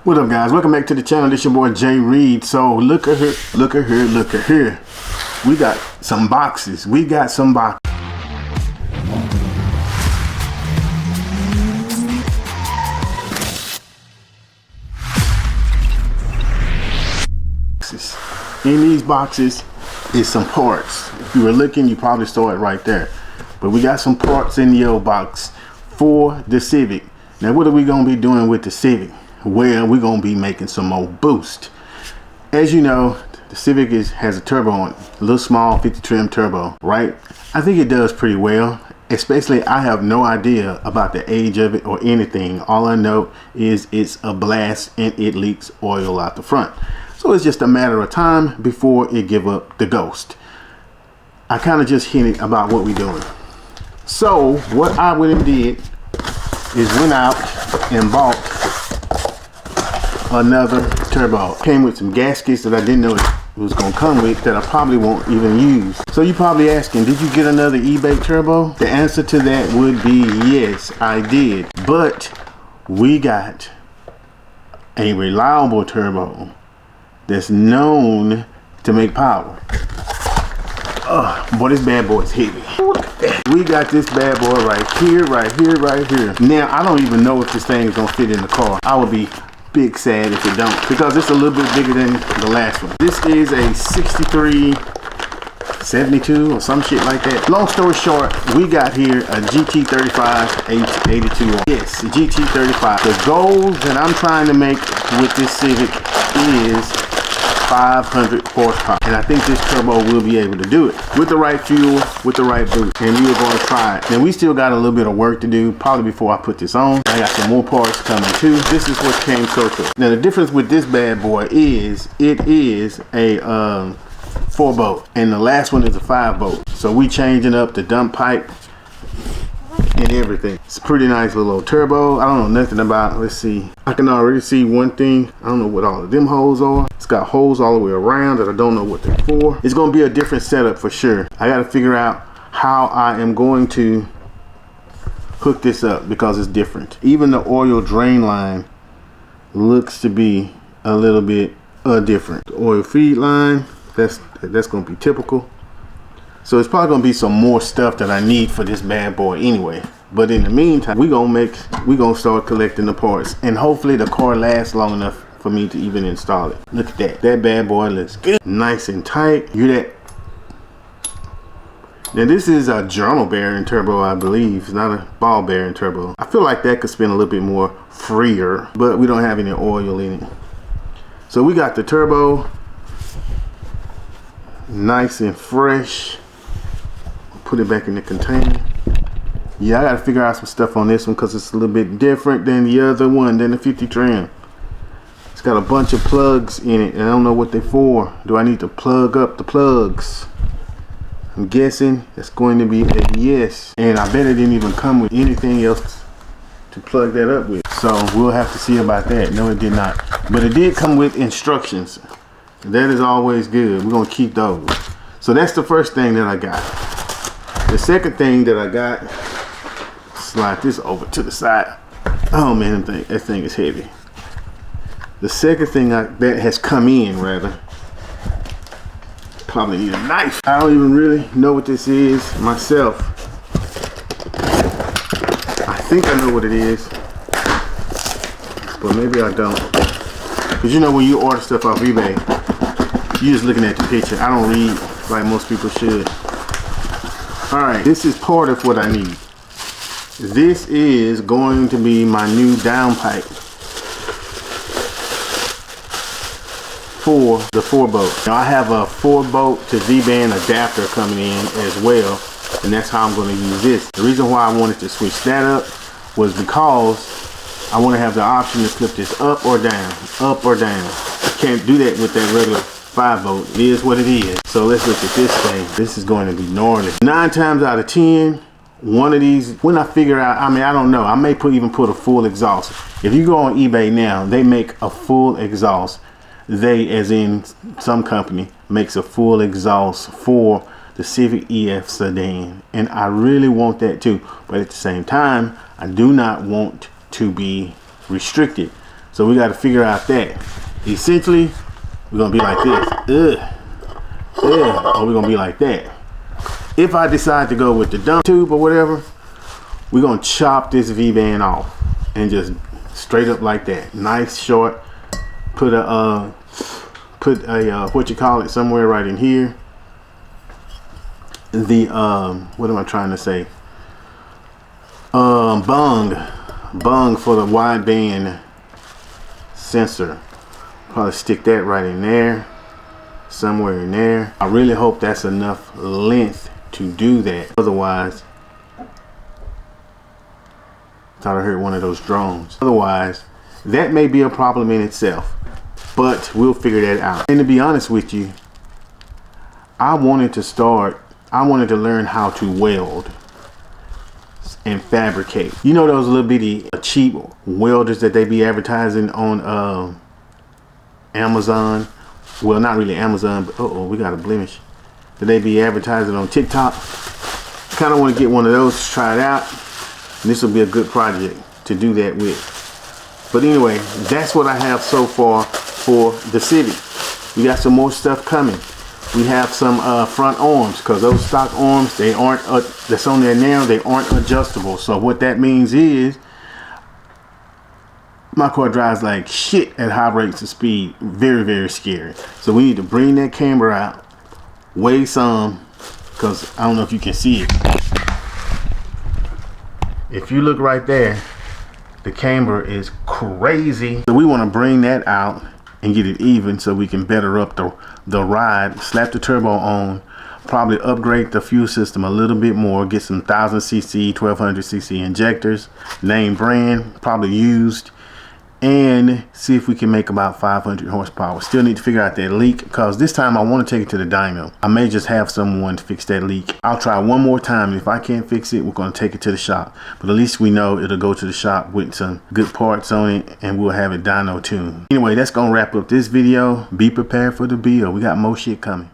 What up, guys? Welcome back to the channel. This your boy Jay Reed. So look at here, look at here, look at here. We got some boxes. We got some boxes. In these boxes is some parts. If you were looking, you probably saw it right there. But we got some parts in the old box for the Civic. Now, what are we gonna be doing with the Civic? Well, we're gonna be making some more boost. As you know, the Civic has a turbo on it, a little small 50 trim turbo, right? I think it does pretty well. Especially, I have no idea about the age of it or anything. All I know is it's a blast and it leaks oil out the front. So it's just a matter of time before it give up the ghost. I kind of just hinted about what we're doing. So what I went and did is went out and bought another turbo. Came with some gaskets that I didn't know it was gonna come with that I probably won't even use. So you're probably asking, did you get another eBay turbo? The answer to that would be yes, I did. But we got a reliable turbo that's known to make power. Boy, this bad boy is heavy. We got this bad boy right here, right here, right here. Now, I don't even know if this thing is gonna fit in the car. I would be big sad if it don't, because it's a little bit bigger than the last one. This is a 6372 or some shit like that. Long story short, we got here a GT35 H82. Yes, GT35. The goal that I'm trying to make with this Civic is 500 horsepower, and I think this turbo will be able to do it with the right fuel, with the right boost, and we are going to try it. And we still got a little bit of work to do, probably before I put this on. I got some more parts coming too. This is what came so quick. Now the difference with this bad boy is it is a 4-bolt, and the last one is a 5-bolt. So we changing up the dump pipe and everything. It's a pretty nice little turbo. I don't know nothing about, let's see. I can already see one thing. I don't know what all of them holes are. It's got holes all the way around that I don't know what they're for. It's gonna be a different setup for sure. I gotta figure out how I am going to hook this up because it's different. Even the oil drain line looks to be a little bit different. The oil feed line, that's gonna be typical. So it's probably gonna be some more stuff that I need for this bad boy anyway. But in the meantime, we gonna start collecting the parts, and hopefully the car lasts long enough for me to even install it. Look at that. That bad boy looks good. Nice and tight. Hear that? Now this is a journal bearing turbo, I believe. It's not a ball bearing turbo. I feel like that could spin a little bit more freer, but we don't have any oil in it. So we got the turbo nice and fresh. Put it back in the container. Yeah, I gotta figure out some stuff on this one because it's a little bit different than the other one, than the 50 trim. It's got a bunch of plugs in it and I don't know what they're for. Do I need to plug up the plugs? I'm guessing it's going to be a yes. And I bet it didn't even come with anything else to plug that up with. So we'll have to see about that. No, it did not. But it did come with instructions. That is always good. We're gonna keep those. So that's the first thing that I got. The second thing that I got, slide this over to the side. Oh man, that thing is heavy. The second thing that has come in, rather, probably need a knife. I don't even really know what this is myself. I think I know what it is, but maybe I don't. Because you know when you order stuff off eBay, you're just looking at the picture. I don't read like most people should. Alright, this is part of what I need. This is going to be my new downpipe for the 4-bolt. Now I have a 4-bolt to V-band adapter coming in as well, and that's how I'm going to use this. The reason why I wanted to switch that up was because I want to have the option to flip this up or down, up or down. I can't do that with that regular 5-bolt. It is what it is. So let's look at this thing. This is going to be gnarly. 9 times out of 10, one of these, when I figure out, I mean, I don't know, I may even put a full exhaust. If you go on eBay now, they make a full exhaust. They, as in some company, makes a full exhaust for the Civic EF sedan, and I really want that too. But at the same time, I do not want to be restricted. So we got to figure out that. Essentially, we're gonna be like this. Or we're gonna be like that. If I decide to go with the dump tube or whatever, we're gonna chop this V-band off and just straight up like that. Nice short. Put a what you call it somewhere right in here. The what am I trying to say? Bung for the wideband sensor. Probably stick that right in there, somewhere in there. I really hope that's enough length to do that. Otherwise, thought I heard one of those drones. Otherwise, that may be a problem in itself, but we'll figure that out. And to be honest with you, I wanted to learn how to weld and fabricate. You know those little bitty cheap welders that they be advertising on Amazon? Well, not really Amazon, but we got a blemish. That they be advertising on TikTok. Kind of want to get one of those to try it out. And this will be a good project to do that with. But anyway, that's what I have so far for the Civic. We got some more stuff coming. We have some front arms, because those stock arms, they aren't that's on there now, they aren't adjustable. So what that means is my car drives like shit at high rates of speed. Very, very scary. So we need to bring that camber out, weigh some, because I don't know if you can see it. If you look right there, the camber is crazy. So we want to bring that out and get it even so we can better up the ride. Slap the turbo on, probably upgrade the fuel system a little bit more, get some 1000cc 1200cc injectors, name brand, probably used, and see if we can make about 500 horsepower. Still need to figure out that leak, because this time I want to take it to the dyno. I may just have someone fix that leak. I'll try one more time, and if I can't fix it, we're going to take it to the shop. But at least we know it'll go to the shop with some good parts on it, and we'll have it dyno tuned. Anyway, that's going to wrap up this video. Be prepared for the build. We got more shit coming.